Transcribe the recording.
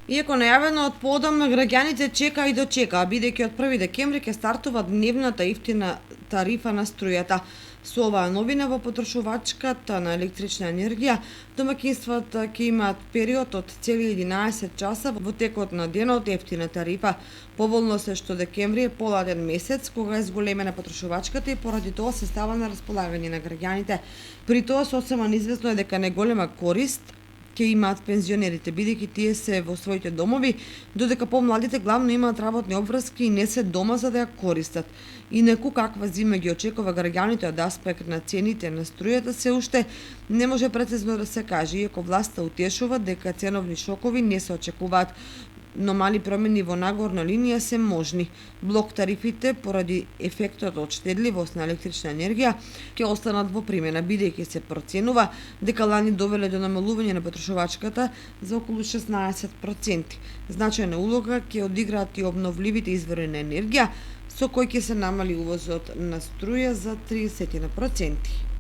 Иако најавено од поодамна, граѓаните чекаа и дочекаа, бидејќи од 1 декември ќе стартува дневната ефтина тарифа на струјата. Со оваа новина во потрошувачката на електрична енергија, домаќинствата ќе имаат период од цели 11 часа во текот на денот ефтина тарифа. Поволно се што декември е поладен месец, кога е зголемена потрошувачката и поради тоа се става на располагање на граѓаните. При тоа сосема неизвестно е дека неголема корист ќе имаат пензионерите, бидејќи тие се во своите домови, додека помладите главно имаат работни обврски и не се дома за да ја користат. Инаку каква зима ги очекува граѓаните од аспект на цените на струјата се уште не може прецизно да се каже, иако власта утешува дека ценовни шокови не се очекуваат, но мали промени во нагорна линија се можни. Блок тарифите, поради ефектот од штедливост на електрична енергија, ќе останат во примена, бидејќи се проценува дека лани довеле до намалување на потрошувачката за околу 16%. Значајна улога ќе одиграат и обновливите извори на енергија, со кој ќе се намали увозот на струја за 30%.